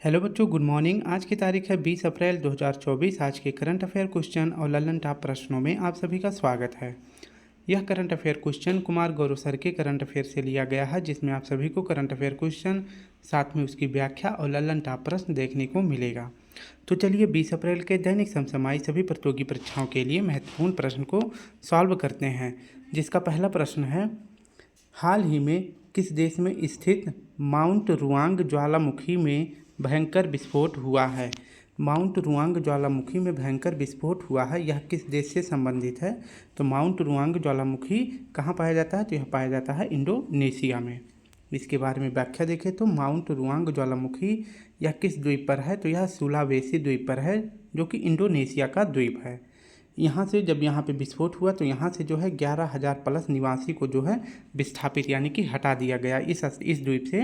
Hello बच्चों, good morning. आज की तारीख है 20 अप्रैल 2024। आज के करंट अफेयर क्वेश्चन और ललन टॉप प्रश्नों में आप सभी का स्वागत है। यह current affair question Kumar Gaurav sir के करंट अफेयर से लिया गया है, जिसमें आप सभी को करंट अफेयर क्वेश्चन साथ में उसकी व्याख्या और ललन टॉप प्रश्न देखने को मिलेगा। तो चलिए 20 अप्रैल के दैनिक समसमाई सभी प्रतियोगी परीक्षाओं के लिए महत्वपूर्ण प्रश्न को सॉल्व करते हैं, जिसका पहला प्रश्न है, हाल ही में किस देश में स्थित माउंट रुआंग ज्वालामुखी में भयंकर विस्फोट हुआ है? माउंट रुआंग ज्वालामुखी में भयंकर विस्फोट हुआ है, यह किस देश से संबंधित है? तो माउंट रुआंग ज्वालामुखी कहाँ पाया जाता है? तो यह पाया जाता है इंडोनेशिया में। इसके बारे में व्याख्या देखें तो माउंट रुआंग ज्वालामुखी यह किस द्वीप पर है? तो यह सुलावेसी द्वीप पर है, जो कि इंडोनेशिया का द्वीप है। यहाँ से जब यहाँ पे विस्फोट हुआ तो यहाँ से जो है 11,000 प्लस निवासी को जो है विस्थापित यानी कि हटा दिया गया। इस द्वीप से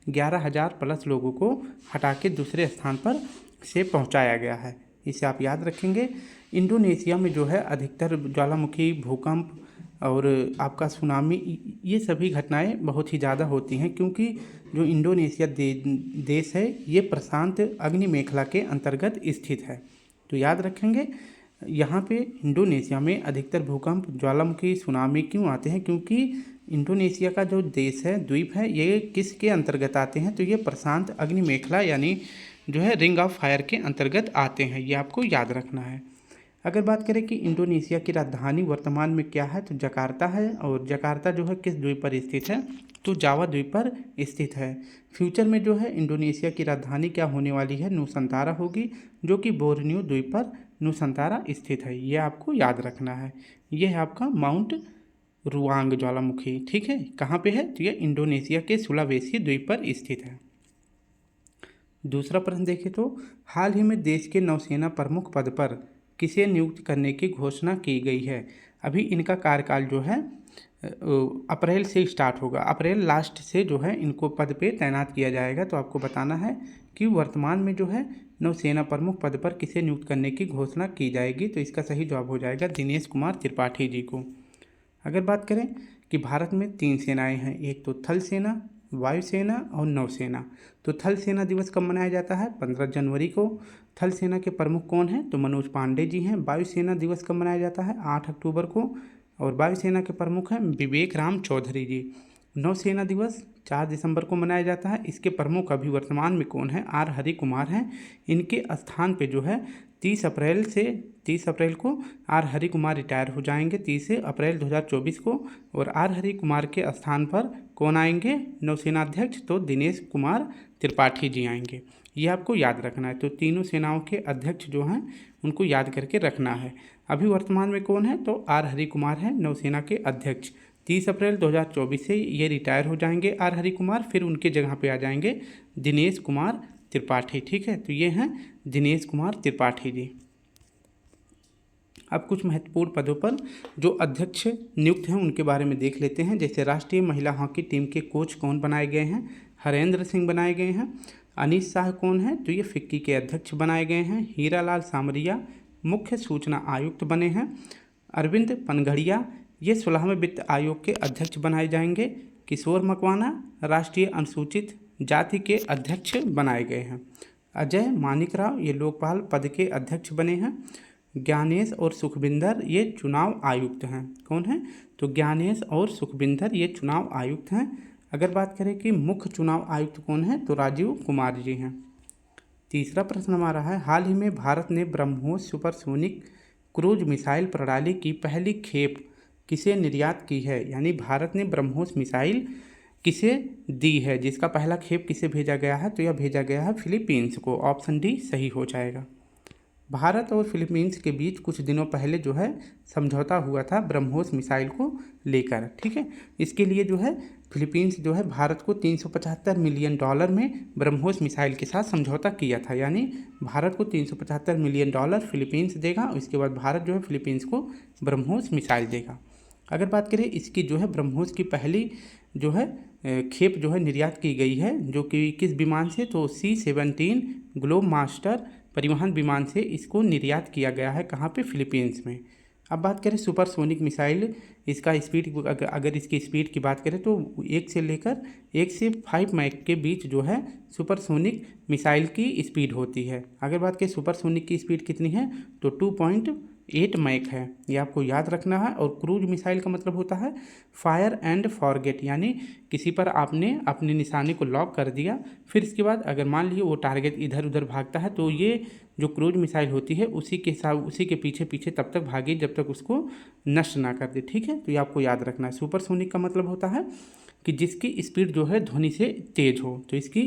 11,000 प्लस लोगों को हटा के दूसरे स्थान पर से पहुँचाया गया है। इसे आप याद रखेंगे। इंडोनेशिया में जो है अधिकतर ज्वालामुखी, भूकंप और आपका सुनामी, ये सभी घटनाएं बहुत ही ज़्यादा होती हैं, क्योंकि जो इंडोनेशिया देश है ये प्रशांत अग्नि मेखला के अंतर्गत स्थित है। तो याद रखेंगे, यहाँ पे इंडोनेशिया में अधिकतर भूकंप, ज्वालामुखी, सुनामी क्यों आते हैं? क्योंकि इंडोनेशिया का जो देश है, द्वीप है, ये किसके अंतर्गत आते हैं? तो ये प्रशांत अग्नि मेखला यानी जो है रिंग ऑफ फायर के अंतर्गत आते हैं। ये आपको याद रखना है। अगर बात करें कि इंडोनेशिया की राजधानी वर्तमान में क्या है, तो जकार्ता है। और जकार्ता जो है किस द्वीप पर स्थित है? तो जावा द्वीप पर स्थित है। फ्यूचर में जो है इंडोनेशिया की राजधानी क्या होने वाली है? नुसंतारा होगी, जो कि बोर्नियो द्वीप पर नुसंतारा स्थित है। ये आपको याद रखना है। ये है आपका माउंट रुआंग ज्वालामुखी। ठीक है, कहाँ पे है? तो ये इंडोनेशिया के सुलावेसी द्वीप पर स्थित है। दूसरा प्रश्न देखें तो, हाल ही में देश के नौसेना प्रमुख पद पर किसे नियुक्त करने की घोषणा की गई है? अभी इनका कार्यकाल जो है अप्रैल से स्टार्ट होगा। अप्रैल लास्ट से जो है इनको पद पे तैनात किया जाएगा। तो आपको बताना है कि वर्तमान में जो है नौसेना प्रमुख पद पर किसे नियुक्त करने की घोषणा की जाएगी। तो इसका सही जवाब हो जाएगा दिनेश कुमार त्रिपाठी जी को। अगर बात करें कि भारत में 3 सेनाएं हैं, एक तो थल सेना, वायुसेना और नौसेना। तो थल सेना दिवस कब मनाया जाता है? 15 जनवरी को। थल सेना के प्रमुख कौन हैं? तो मनोज पांडे जी हैं। वायुसेना दिवस कब मनाया जाता है? 8 अक्टूबर को। और वायुसेना के प्रमुख हैं विवेक राम चौधरी जी। नौसेना दिवस 4 दिसंबर को मनाया जाता है। इसके प्रमुख अभी वर्तमान में कौन है? आर हरि कुमार हैं। इनके स्थान पे जो है 30 अप्रैल को आर हरि कुमार रिटायर हो जाएंगे, 30 अप्रैल 2024 को। और आर हरि कुमार के स्थान पर कौन आएंगे? नौसेना अध्यक्ष तो दिनेश कुमार त्रिपाठी जी आएंगे। ये आपको याद रखना है। तो तीनों सेनाओं के अध्यक्ष जो हैं उनको याद करके रखना है। अभी वर्तमान में कौन है? तो आर हरि कुमार हैं नौसेना के अध्यक्ष। 30 अप्रैल 2024 से ये रिटायर हो जाएंगे आर हरि कुमार, फिर उनके जगह पे आ जाएंगे दिनेश कुमार त्रिपाठी। ठीक है, तो ये हैं दिनेश कुमार त्रिपाठी जी। अब कुछ महत्वपूर्ण पदों पर जो अध्यक्ष नियुक्त हैं उनके बारे में देख लेते हैं। जैसे राष्ट्रीय महिला हॉकी टीम के कोच कौन बनाए गए हैं? हरेंद्र सिंह बनाए गए हैं। अनीस शाह कौन है? तो ये फिक्की के अध्यक्ष बनाए गए हैं। हीरालाल सामरिया मुख्य सूचना आयुक्त बने हैं। अरविंद पनघड़िया ये 16वें वित्त आयोग के अध्यक्ष बनाए जाएंगे। किशोर मकवाना राष्ट्रीय अनुसूचित जाति के अध्यक्ष बनाए गए हैं। अजय मानिकराव ये लोकपाल पद के अध्यक्ष बने हैं। ज्ञानेश और सुखविंदर ये चुनाव आयुक्त हैं। कौन है? तो ज्ञानेश और सुखविंदर ये चुनाव आयुक्त हैं। अगर बात करें कि मुख्य चुनाव आयुक्त कौन है, तो राजीव कुमार जी हैं। तीसरा प्रश्न हमारा है, हाल ही में भारत ने ब्रह्मोस सुपरसोनिक क्रूज मिसाइल प्रणाली की पहली खेप किसे निर्यात की है? यानी भारत ने ब्रह्मोस मिसाइल किसे दी है, जिसका पहला खेप किसे भेजा गया है? तो यह भेजा गया है फिलीपींस को। ऑप्शन डी सही हो जाएगा। भारत और फिलीपींस के बीच कुछ दिनों पहले जो है समझौता हुआ था ब्रह्मोस मिसाइल को लेकर। ठीक है, इसके लिए जो है फिलीपींस जो है भारत को $375 मिलियन में ब्रह्मोस मिसाइल के साथ समझौता किया था। यानी भारत को $375 मिलियन फिलीपींस देगा, इसके बाद भारत जो है फिलीपींस को ब्रह्मोस मिसाइल देगा। अगर बात करें इसकी जो है ब्रह्मोस की पहली जो है खेप जो है निर्यात की गई है, जो कि किस विमान से? तो C-17 ग्लोब मास्टर परिवहन विमान से इसको निर्यात किया गया है। कहाँ पे? फिलीपींस में। अब बात करें सुपरसोनिक मिसाइल, इसका स्पीड, अगर इसकी स्पीड की बात करें तो 1 से 5 मैक के बीच जो है सुपरसोनिक मिसाइल की स्पीड होती है। अगर बात करें सुपरसोनिक की स्पीड कितनी है तो 2.8 मैक है, ये आपको याद रखना है। और क्रूज मिसाइल का मतलब होता है फायर एंड फॉरगेट, यानी किसी पर आपने अपने निशाने को लॉक कर दिया, फिर इसके बाद अगर मान लीजिए वो टारगेट इधर उधर भागता है तो ये जो क्रूज मिसाइल होती है उसी के पीछे पीछे तब तक भागे जब तक उसको नष्ट ना कर दे। ठीक है, तो ये आपको याद रखना है। सुपरसोनिक का मतलब होता है कि जिसकी स्पीड जो है ध्वनि से तेज हो। तो इसकी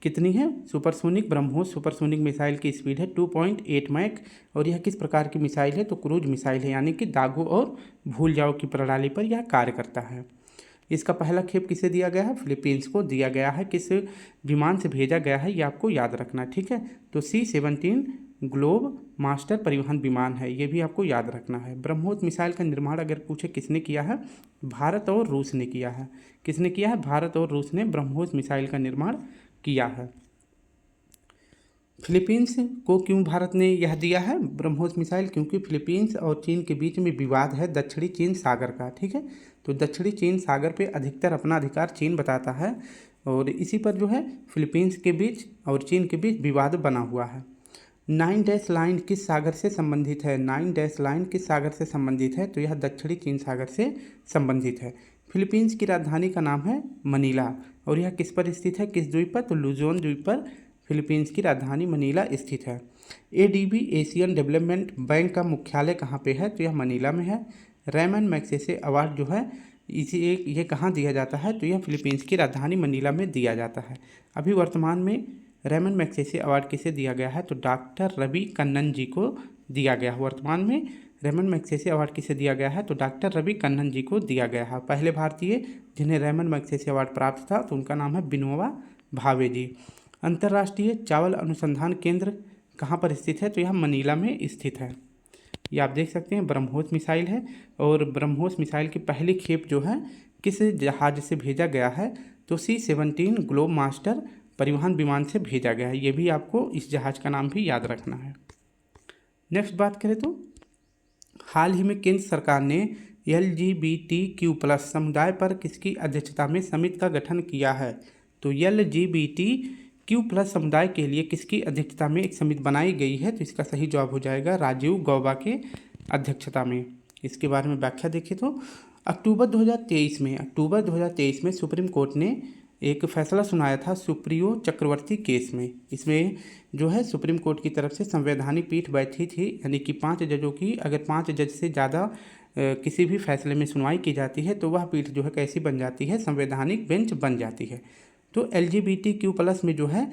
कितनी है सुपरसोनिक, ब्रह्मोस सुपरसोनिक मिसाइल की स्पीड है 2.8 मैक। और यह किस प्रकार की मिसाइल है तो क्रूज मिसाइल है, यानी कि दागों और भूल जाओ की प्रणाली पर यह कार्य करता है। इसका पहला खेप किसे दिया गया है, फिलीपींस को दिया गया है। किस विमान से भेजा गया है ये आपको याद रखना है। ठीक है, तो C-17 ग्लोब मास्टर परिवहन विमान है, ये भी आपको याद रखना है। ब्रह्मोस मिसाइल का निर्माण अगर पूछे किसने किया है, भारत और रूस ने किया है। किसने किया है, भारत और रूस ने ब्रह्मोस मिसाइल का निर्माण किया है। फिलीपींस को क्यों भारत ने यह दिया है ब्रह्मोस मिसाइल, क्योंकि फिलीपींस और चीन के बीच में विवाद है दक्षिणी चीन सागर का। ठीक है, तो दक्षिणी चीन सागर पे अधिकतर अपना अधिकार चीन बताता है, और इसी पर जो है फिलीपींस के बीच और चीन के बीच विवाद बना हुआ है। 9 डैश लाइन किस सागर से संबंधित है, 9 डैश लाइन किस सागर से संबंधित है तो यह दक्षिणी चीन सागर से संबंधित है। फिलीपींस की राजधानी का नाम है मनीला, और यह किस पर स्थित है, किस द्वीप पर, तो लुजोन द्वीप पर फिलीपींस की राजधानी मनीला स्थित है। ADB एशियन डेवलपमेंट बैंक का मुख्यालय कहाँ पे है तो यह मनीला में है। रेमन मैग्सेसे अवार्ड जो है ये कहाँ दिया जाता है तो यह फिलीपींस की राजधानी मनीला में दिया जाता है। अभी वर्तमान में रेमन मैग्सेसे अवार्ड किसे दिया गया है तो डॉक्टर रवि कन्नन जी को दिया गया है। वर्तमान में रेमन मैग्सेसे अवार्ड किसे दिया गया है तो डॉक्टर रवि कन्नन जी को दिया गया है। पहले भारतीय जिन्हें रेमन मैग्सेसे अवार्ड प्राप्त था तो उनका नाम है विनोबा भावे जी। अंतर्राष्ट्रीय चावल अनुसंधान केंद्र कहाँ पर स्थित है तो यह मनीला में स्थित है। ये आप देख सकते हैं ब्रह्मोस मिसाइल है, और ब्रह्मोस मिसाइल की पहली खेप जो है किस जहाज से भेजा गया है तो C-17 ग्लोब मास्टर परिवहन विमान से भेजा गया है। ये भी आपको इस जहाज का नाम भी याद रखना है। नेक्स्ट बात करें तो हाल ही में केंद्र सरकार ने LGBTQ+ समुदाय पर किसकी अध्यक्षता में समिति का गठन किया है तो LGBTQ+ समुदाय के लिए किसकी अध्यक्षता में एक समिति बनाई गई है तो इसका सही जवाब हो जाएगा राजीव गौबा के अध्यक्षता में। इसके बारे में व्याख्या देखें तो अक्टूबर 2023 में सुप्रीम कोर्ट ने एक फैसला सुनाया था सुप्रियो चक्रवर्ती केस में। इसमें जो है सुप्रीम कोर्ट की तरफ से संवैधानिक पीठ बैठी थी, यानी कि 5 जजों की अगर 5 जज से ज़्यादा किसी भी फैसले में सुनवाई की जाती है तो वह पीठ जो है कैसी बन जाती है, संवैधानिक बेंच बन जाती है। तो LGBTQ+ में जो है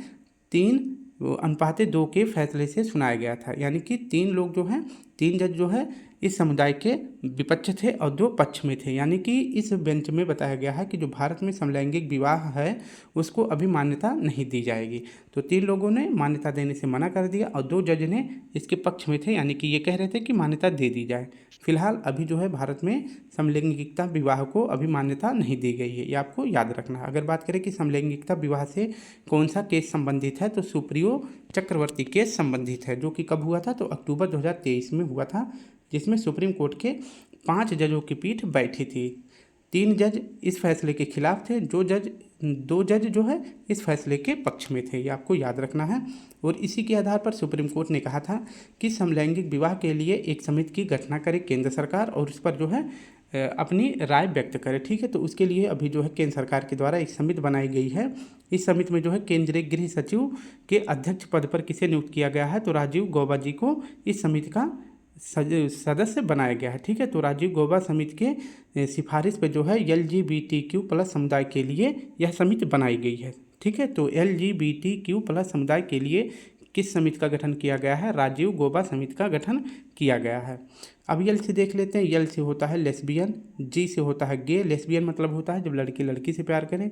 3:2 के फैसले से सुनाया गया था, यानी कि 3 लोग जो हैं 3 जज जो है इस समुदाय के विपक्ष थे और 2 पक्ष में थे। यानी कि इस बेंच में बताया गया है कि जो भारत में समलैंगिक विवाह है उसको अभी मान्यता नहीं दी जाएगी। तो 3 लोगों ने मान्यता देने से मना कर दिया और 2 जज ने इसके पक्ष में थे, यानी कि ये कह रहे थे कि मान्यता दे दी जाए। फिलहाल अभी जो है भारत में समलैंगिकता विवाह को अभी मान्यता नहीं दी गई है, ये आपको याद रखना है। अगर बात करें कि समलैंगिकता विवाह से कौन सा केस संबंधित है तो सुप्रियो चक्रवर्ती केस संबंधित है, जो कि कब हुआ था तो अक्टूबर 2023 में हुआ था, जिसमें सुप्रीम कोर्ट के 5 जजों की पीठ बैठी थी। 3 जज इस फैसले के खिलाफ थे, 2 जज जो है इस फैसले के पक्ष में थे, ये आपको याद रखना है। और इसी के आधार पर सुप्रीम कोर्ट ने कहा था कि समलैंगिक विवाह के लिए एक समिति की गठना करे केंद्र सरकार और उस पर जो है अपनी राय व्यक्त करे। ठीक है, तो उसके लिए अभी जो है केंद्र सरकार के द्वारा एक समिति बनाई गई है। इस समिति में जो है केंद्रीय गृह सचिव के अध्यक्ष पद पर किसे नियुक्त किया गया है तो राजीव गौबा जी को इस समिति का सदस्य बनाया गया है। ठीक है, तो राजीव गौबा समिति के सिफारिश पे जो है LGBTQ+ समुदाय के लिए यह समिति बनाई गई है। ठीक है, तो LGBTQ+ समुदाय के लिए किस समिति का गठन किया गया है, राजीव गौबा समिति का गठन किया गया है। अब यल से देख लेते हैं। यल से होता है लेस्बियन, जी से होता है गे। लेस्बियन मतलब होता है जब लड़की लड़की से प्यार करे,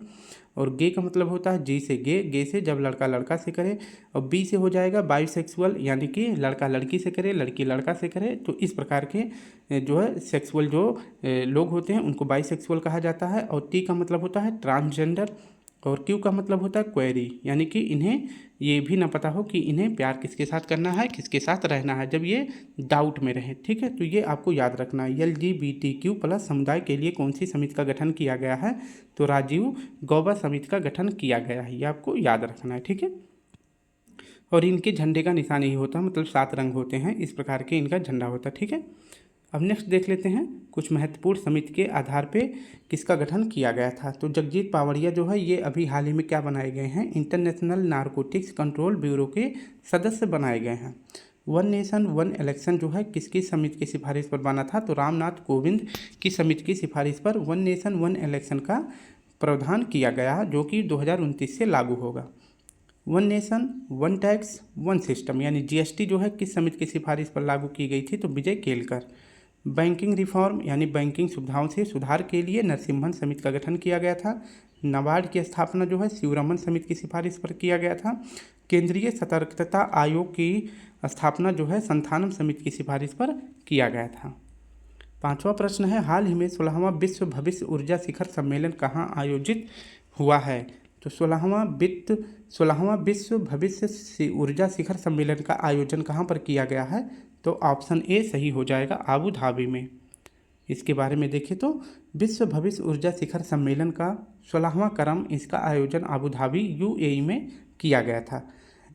और गे का मतलब होता है जी से गे, गे से जब लड़का लड़का से करे, और बी से हो जाएगा बाइसेक्सुअल, यानी कि लड़का लड़की से करे लड़की लड़का से करे। तो इस प्रकार के जो है सेक्सुअल जो लोग होते हैं उनको बाइसेक्सुअल कहा जाता है। और टी का मतलब होता है ट्रांसजेंडर, और क्यू का मतलब होता है क्वेरी, यानी कि इन्हें ये भी ना पता हो कि इन्हें प्यार किसके साथ करना है, किसके साथ रहना है, जब ये डाउट में रहे। ठीक है, तो ये आपको याद रखना है। LGBTQ+ समुदाय के लिए कौन सी समिति का गठन किया गया है? तो राजीव गौबा समिति का गठन किया गया है, ये आपको याद रखना है। ठीक है, और इनके झंडे का निशान यही होता है, मतलब 7 रंग होते हैं, इस प्रकार के इनका झंडा होता है। ठीक है, अब नेक्स्ट देख लेते हैं कुछ महत्वपूर्ण समिति के आधार पे किसका गठन किया गया था। तो जगजीत पावड़िया जो है ये अभी हाल ही में क्या बनाए गए हैं? इंटरनेशनल नारकोटिक्स कंट्रोल ब्यूरो के सदस्य बनाए गए हैं। वन नेशन वन इलेक्शन जो है किसकी समिति की सिफारिश पर बना था? तो रामनाथ कोविंद की समिति की सिफारिश पर वन नेशन वन इलेक्शन का प्रावधान किया गया, जो कि 2029 से लागू होगा। One nation one tax one system यानी GST जो है किस समिति की सिफारिश पर लागू की गई थी? तो विजय केलकर। बैंकिंग रिफॉर्म यानी बैंकिंग सुविधाओं से सुधार के लिए नरसिम्हन समिति का गठन किया गया था। नाबार्ड की स्थापना जो है शिवरमन समिति की सिफारिश पर किया गया था। केंद्रीय सतर्कता आयोग की स्थापना जो है संथानम समिति की सिफारिश पर किया गया था। 5वां प्रश्न है, हाल ही में 16वां विश्व भविष्य ऊर्जा शिखर सम्मेलन कहाँ आयोजित हुआ है? तो 16वां विश्व भविष्य ऊर्जा शिखर सम्मेलन का आयोजन कहाँ पर किया गया है? तो ऑप्शन ए सही हो जाएगा, आबू धाबी में। इसके बारे में देखें तो विश्व भविष्य ऊर्जा शिखर सम्मेलन का 16वां क्रम इसका आयोजन आबू धाबी UAE में किया गया था।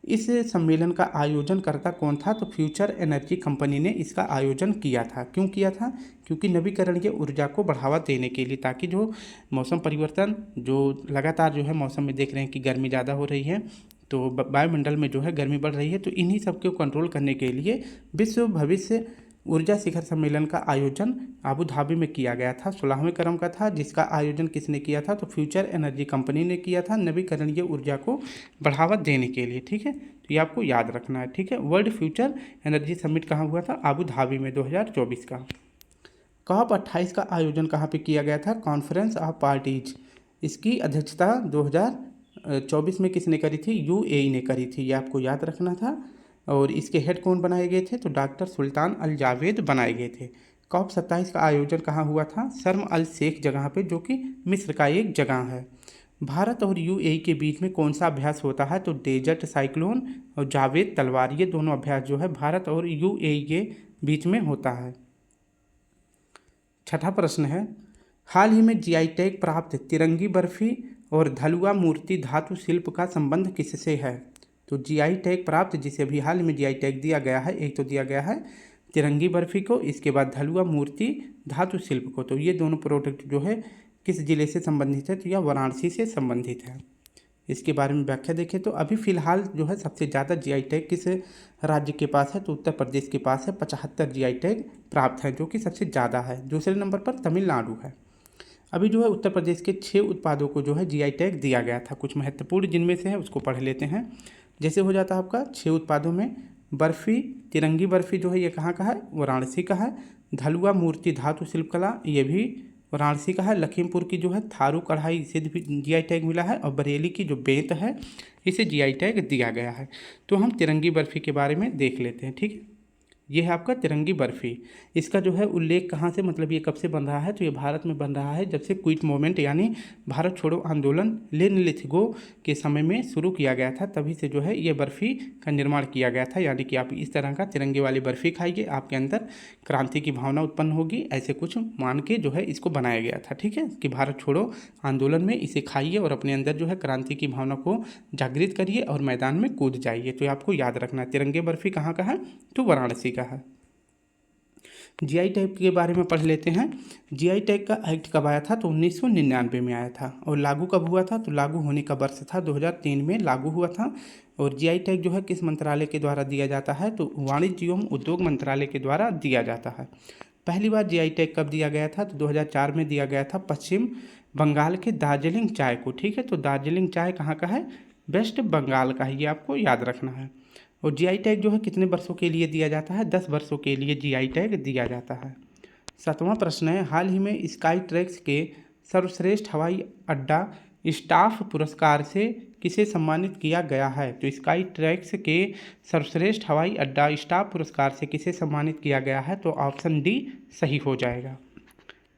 इस सम्मेलन का आयोजन करता कौन था? तो फ्यूचर एनर्जी कंपनी ने इसका आयोजन किया था। क्यों किया था? क्योंकि नवीकरणीय ऊर्जा को बढ़ावा देने के लिए, ताकि जो मौसम परिवर्तन जो लगातार जो है मौसम में देख रहे हैं कि गर्मी ज़्यादा हो रही है, तो वायुमंडल में जो है गर्मी बढ़ रही है, तो इन्हीं सबको कंट्रोल करने के लिए विश्व भविष्य ऊर्जा शिखर सम्मेलन का आयोजन आबू धाबी में किया गया था। 16वें क्रम का था, जिसका आयोजन किसने किया था? तो फ्यूचर एनर्जी कंपनी ने किया था, नवीकरणीय ऊर्जा को बढ़ावा देने के लिए। ठीक है, तो ये आपको याद रखना है। ठीक है, वर्ल्ड फ्यूचर एनर्जी समिट कहाँ हुआ था? आबू धाबी में 2024 का। COP 28 का आयोजन कहाँ पे किया गया था? Conference of parties. इसकी अध्यक्षता 2024 में किसने करी थी? UAE ने करी थी, ये आपको याद रखना था। और इसके हेड कौन बनाए गए थे? तो डॉक्टर सुल्तान अल जावेद बनाए गए थे। COP 27 का आयोजन कहाँ हुआ था? शर्म अल शेख जगह पे, जो कि मिस्र का एक जगह है। भारत और UAE के बीच में कौन सा अभ्यास होता है? तो डेजर्ट साइक्लोन और जावेद तलवार, ये दोनों अभ्यास जो है भारत और UAE के बीच में होता है। 6ठा प्रश्न है, हाल ही में GI टैग प्राप्त तिरंगी बर्फी और धलुआ मूर्ति धातु शिल्प का संबंध किससे है? तो GI टैग प्राप्त जिसे अभी हाल में GI टैग दिया गया है, एक तो दिया गया है तिरंगी बर्फी को, इसके बाद धलुआ मूर्ति धातु शिल्प को। तो ये दोनों प्रोडक्ट जो है किस जिले से संबंधित है? तो यह वाराणसी से संबंधित है। इसके बारे में व्याख्या देखें तो अभी फिलहाल जो है सबसे ज़्यादा GI टैग किस राज्य के पास है? तो उत्तर प्रदेश के पास है, 75 GI टैग प्राप्त है, जो कि सबसे ज़्यादा है। दूसरे नंबर पर तमिलनाडु है। अभी जो है उत्तर प्रदेश के 6 उत्पादों को जो है GI टैग दिया गया था। कुछ महत्वपूर्ण जिनमें से है उसको पढ़ लेते हैं। जैसे हो जाता है आपका 6 उत्पादों में बर्फ़ी, तिरंगी बर्फ़ी जो है ये कहाँ का है? वाराणसी का है। धलुआ मूर्ति धातु शिल्पकला ये भी वाराणसी का है। लखीमपुर की जो है थारू कढ़ाई, इसे भी GI टैग मिला है। और बरेली की जो बेंत है इसे GI टैग दिया गया है। तो हम तिरंगी बर्फ़ी के बारे में देख लेते हैं। ठीक है, ये है आपका तिरंगी बर्फ़ी। इसका जो है उल्लेख कहाँ से, मतलब ये कब से बन रहा है? तो ये भारत में बन रहा है जब से क्विट मूवमेंट यानी भारत छोड़ो आंदोलन लेनिनलिथगो के समय में शुरू किया गया था, तभी से जो है ये बर्फ़ी का निर्माण किया गया था। यानी कि आप इस तरह का तिरंगे वाली बर्फ़ी खाइए, आपके अंदर क्रांति की भावना उत्पन्न होगी, ऐसे कुछ मान के जो है इसको बनाया गया था। ठीक है, कि भारत छोड़ो आंदोलन में इसे खाइए और अपने अंदर जो है क्रांति की भावना को जागृत करिए और मैदान में कूद जाइए। तो आपको याद रखना है तिरंगे बर्फ़ी कहाँ का है? तो वाराणसी का है। GI टैग के बारे में पढ़ लेते हैं। GI टैग का एक्ट कब आया था? तो 1999 में आया था। और लागू कब हुआ था? तो लागू होने का वर्ष था 2003 में लागू हुआ था। और GI टैग जो है किस मंत्रालय के द्वारा दिया जाता है? तो वाणिज्य एवं उद्योग मंत्रालय के द्वारा दिया जाता है। पहली बार GI टैग कब दिया गया था? तो 2004 में दिया गया था पश्चिम बंगाल के दार्जिलिंग चाय को। ठीक है, तो दार्जिलिंग चाय कहाँ का है? वेस्ट बंगाल का है, ये आपको याद रखना है। और GI टैग जो है कितने वर्षों के लिए दिया जाता है? 10 वर्षों के लिए GI टैग दिया जाता है। 7वां प्रश्न है, हाल ही में स्काई ट्रैक्स के सर्वश्रेष्ठ हवाई अड्डा स्टाफ पुरस्कार से किसे सम्मानित किया गया है? तो स्काई ट्रैक्स के सर्वश्रेष्ठ हवाई अड्डा स्टाफ पुरस्कार से किसे सम्मानित किया गया है? तो ऑप्शन डी सही हो जाएगा।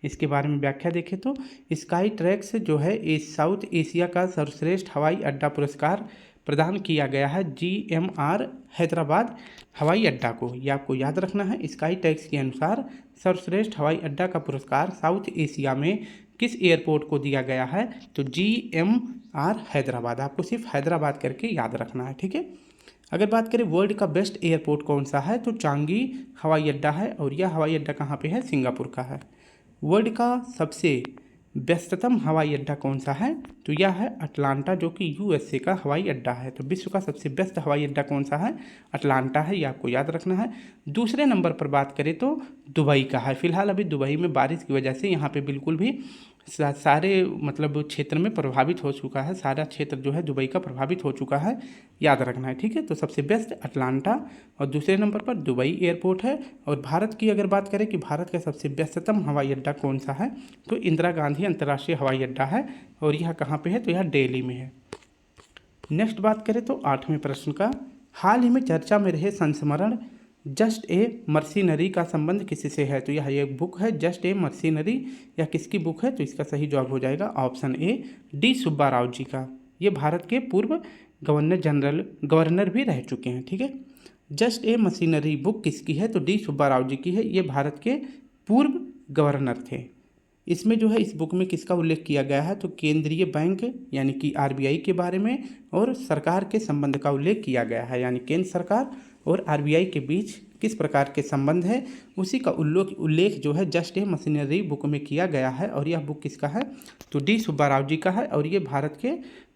इसके बारे में व्याख्या देखें तो स्काई ट्रैक्स जो है इस साउथ एशिया का सर्वश्रेष्ठ हवाई अड्डा पुरस्कार प्रदान किया गया है GMR हैदराबाद हवाई अड्डा को। ये आपको याद रखना है। स्काई ट्रैक्स के अनुसार सर्वश्रेष्ठ हवाई अड्डा का पुरस्कार साउथ एशिया में किस एयरपोर्ट को दिया गया है, तो GMR हैदराबाद। आपको सिर्फ हैदराबाद करके याद रखना है, ठीक है। अगर बात करें वर्ल्ड का बेस्ट एयरपोर्ट कौन सा है, तो चांगी हवाई अड्डा है और यह हवाई अड्डा कहाँ पे है, सिंगापुर का है। वर्ल्ड का सबसे व्यस्ततम हवाई अड्डा कौन सा है, तो यह है अटलांटा, जो कि USA का हवाई अड्डा है। तो विश्व का सबसे व्यस्त हवाई अड्डा कौन सा है, अटलांटा है, यह आपको याद रखना है। दूसरे नंबर पर बात करें तो दुबई का है। फिलहाल अभी दुबई में बारिश की वजह से यहाँ पे बिल्कुल भी सारे मतलब क्षेत्र में प्रभावित हो चुका है, सारा क्षेत्र जो है दुबई का प्रभावित हो चुका है, याद रखना है, ठीक है। तो सबसे बेस्ट अटलांटा और दूसरे नंबर पर दुबई एयरपोर्ट है। और भारत की अगर बात करें कि भारत का सबसे व्यस्ततम हवाई अड्डा कौन सा है, तो इंदिरा गांधी अंतर्राष्ट्रीय हवाई अड्डा है और यह कहाँ पे है, तो यह दिल्ली में है। नेक्स्ट बात करें तो 8वें प्रश्न का, हाल ही में चर्चा में रहे संस्मरण जस्ट ए मर्सिनरी का संबंध किससे है, तो यह एक बुक है जस्ट ए मर्सिनरी। यह किसकी बुक है, तो इसका सही जवाब हो जाएगा option A D Subba Rao ji का। ये भारत के पूर्व गवर्नर भी रह चुके हैं, ठीक है। जस्ट ए मशीनरी बुक किसकी है, तो D सुब्बा राव जी की है। ये भारत के पूर्व गवर्नर थे। इसमें जो है इस बुक में किसका उल्लेख किया गया है, तो केंद्रीय बैंक यानी कि RBI के बारे में और सरकार के संबंध का उल्लेख किया गया है, यानी केंद्र सरकार और RBI के बीच किस प्रकार के संबंध है, उसी का उल्लेख जो है जस्ट ए मशीनरी बुक में किया गया है। और यह बुक किसका है, तो D सुब्बा राव जी का है और ये भारत के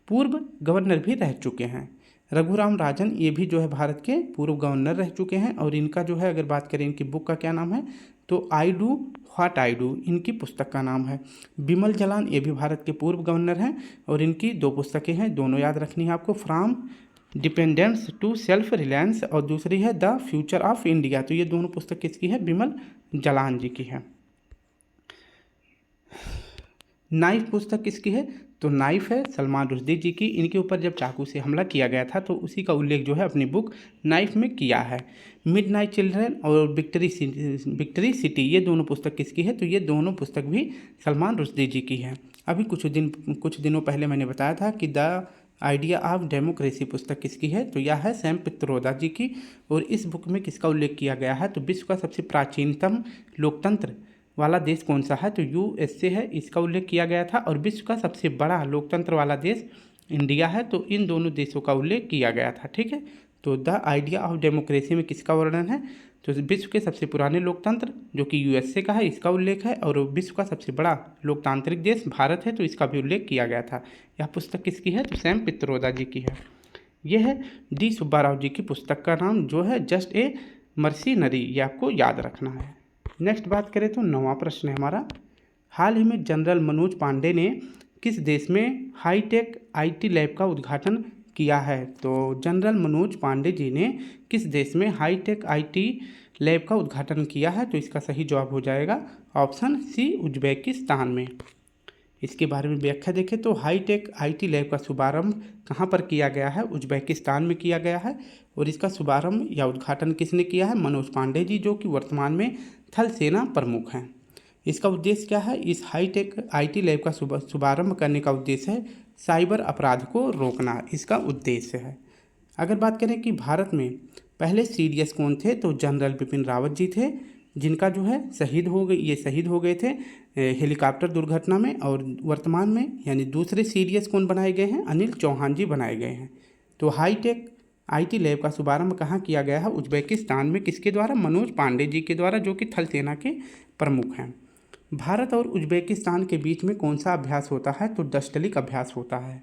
पूर्व गवर्नर भी रह चुके हैं। रघुराम राजन ये भी जो है भारत के पूर्व गवर्नर रह चुके हैं और इनका जो है अगर बात करें इनकी बुक का क्या नाम है, तो I do what I do इनकी पुस्तक का नाम है। बिमल जलान ये भी भारत के पूर्व गवर्नर हैं और इनकी 2 पुस्तकें हैं, दोनों याद रखनी है आपको, from dependence to self reliance और दूसरी है द फ्यूचर ऑफ इंडिया। तो ये दोनों पुस्तक किसकी है, बिमल जलान जी की है। नाइफ पुस्तक किसकी है, तो नाइफ है सलमान रुश्दी जी की। इनके ऊपर जब चाकू से हमला किया गया था तो उसी का उल्लेख जो है अपनी बुक नाइफ में किया है। मिडनाइट चिल्ड्रन और विक्ट्री सिटी ये दोनों पुस्तक किसकी है, तो ये दोनों पुस्तक भी सलमान रुश्दी जी की है। अभी कुछ दिनों पहले मैंने बताया था कि द आइडिया ऑफ डेमोक्रेसी पुस्तक किसकी है, तो यह है सैम पित्रोदा जी की। और इस बुक में किसका उल्लेख किया गया है, तो विश्व का सबसे प्राचीनतम लोकतंत्र वाला देश कौन सा है, तो USA है, इसका उल्लेख किया गया था। और विश्व का सबसे बड़ा लोकतंत्र वाला देश इंडिया है, तो इन दोनों देशों का उल्लेख किया गया था, ठीक है। तो द आइडिया ऑफ डेमोक्रेसी में किसका वर्णन है, तो विश्व के सबसे पुराने लोकतंत्र जो कि USA का है इसका उल्लेख है। और विश्व का सबसे बड़ा लोकतांत्रिक देश भारत है, तो इसका भी उल्लेख किया गया था। यह पुस्तक किसकी है, तो सैम पित्रोदा जी की है। यह है D सुब्बा राव जी की पुस्तक का नाम जो है जस्ट ए मर्सिनरी, ये आपको याद रखना है। नेक्स्ट बात करें तो 9वां प्रश्न है हमारा, हाल ही में जनरल मनोज पांडे ने किस देश में हाईटेक IT लैब का उद्घाटन किया है, तो जनरल मनोज पांडे जी ने किस देश में हाईटेक IT लैब का उद्घाटन किया है, तो इसका सही जवाब हो जाएगा ऑप्शन C उज्बेकिस्तान में। इसके बारे में व्याख्या देखें तो हाईटेक IT लैब का शुभारंभ कहाँ पर किया गया है, उज्बेकिस्तान में किया गया है। और इसका शुभारंभ या उद्घाटन किसने किया है, मनोज पांडे जी, जो कि वर्तमान में थल सेना प्रमुख हैं। इसका उद्देश्य क्या है, इस हाईटेक IT लैब का शुभारंभ करने का उद्देश्य है साइबर अपराध को रोकना, इसका उद्देश्य है। अगर बात करें कि भारत में पहले CDS कौन थे, तो जनरल बिपिन रावत जी थे, जिनका जो है शहीद हो गए थे हेलीकॉप्टर दुर्घटना में। और वर्तमान में यानी दूसरे CDS कौन बनाए गए हैं, अनिल चौहान जी बनाए गए हैं। तो हाईटेक IT लैब का शुभारंभ कहाँ किया गया है, उज्बेकिस्तान में, किसके द्वारा, मनोज पांडे जी के द्वारा, जो कि थल सेना के प्रमुख हैं। भारत और उज्बेकिस्तान के बीच में कौन सा अभ्यास होता है, तो डस्टलिक अभ्यास होता है।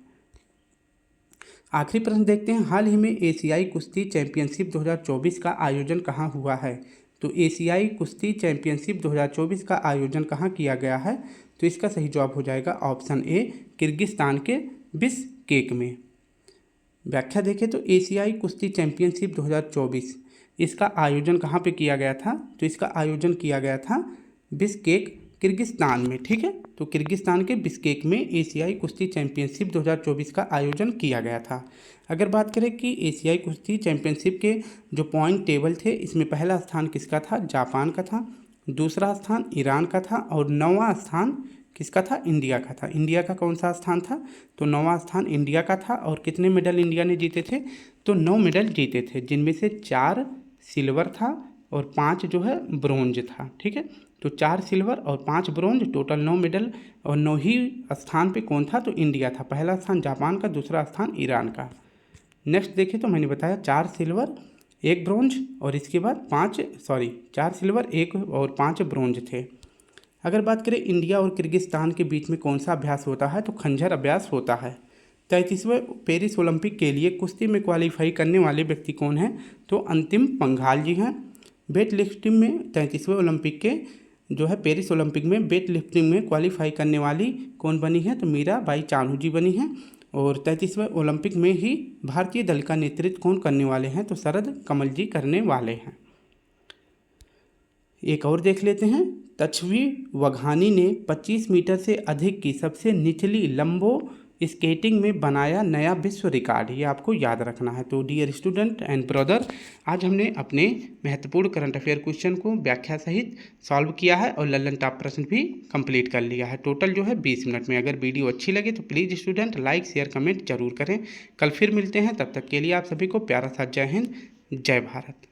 आखिरी प्रश्न देखते हैं, हाल ही में एशियाई कुश्ती चैंपियनशिप 2024 का आयोजन कहाँ हुआ है, तो एशियाई कुश्ती चैंपियनशिप 2024 का आयोजन कहाँ किया गया है, तो इसका सही जवाब हो जाएगा ऑप्शन ए किर्गिस्तान के बिश्केक में। व्याख्या देखें तो एशियाई कुश्ती चैंपियनशिप 2024 इसका आयोजन कहाँ पे किया गया था, तो इसका आयोजन किया गया था बिश्केक किर्गिस्तान में, ठीक है। तो किर्गिस्तान के बिश्केक में एशियाई कुश्ती चैंपियनशिप 2024 का आयोजन किया गया था। अगर बात करें कि एशियाई कुश्ती चैंपियनशिप के जो पॉइंट टेबल थे, इसमें पहला स्थान किसका था, जापान का था। दूसरा स्थान ईरान का था और 9वां स्थान किसका था? इंडिया का था। इंडिया का कौन सा स्थान था? तो 9वां स्थान इंडिया का था। और कितने मेडल इंडिया ने जीते थे? तो 9 मेडल जीते थे, जिनमें से 4 सिल्वर था और 5 जो है ब्रोंज था। ठीक है, तो 4 सिल्वर और 5 ब्रोंज, टोटल 9 मेडल। और 9 ही स्थान पे कौन था? तो इंडिया था। पहला स्थान जापान का, दूसरा स्थान ईरान का। नेक्स्ट देखिए, तो मैंने बताया 4 सिल्वर 1 ब्रोंज और इसके बाद 4 सिल्वर 1 और 5 ब्रोंज थे। अगर बात करें इंडिया और किर्गिस्तान के बीच में कौन सा अभ्यास होता है? तो खंजर अभ्यास होता है। 33वें पेरिस ओलंपिक के लिए कुश्ती में क्वालिफाई करने वाले व्यक्ति कौन हैं? तो अंतिम पंघाल जी हैं। वेट लिफ्टिंग में 33वें ओलंपिक के जो है पेरिस ओलंपिक में वेट लिफ्टिंग में क्वालिफाई करने वाली कौन बनी है? तो मीराबाई चानू जी बनी हैं। और 33वें ओलंपिक में ही भारतीय दल का नेतृत्व कौन करने वाले हैं? तो शरद कमल जी करने वाले हैं। एक और देख लेते हैं। तच्छवी वघानी ने 25 मीटर से अधिक की सबसे निचली लंबो स्केटिंग में बनाया नया विश्व रिकॉर्ड। ये आपको याद रखना है। तो डियर स्टूडेंट एंड ब्रदर, आज हमने अपने महत्वपूर्ण करंट अफेयर क्वेश्चन को व्याख्या सहित सॉल्व किया है और लल्लन टॉप प्रश्न भी कंप्लीट कर लिया है। टोटल जो है 20 मिनट में। अगर वीडियो अच्छी लगे तो please student like share comment जरूर करें। कल फिर मिलते हैं, तब तक के लिए आप सभी को प्यारा सा जय हिंद, जय भारत।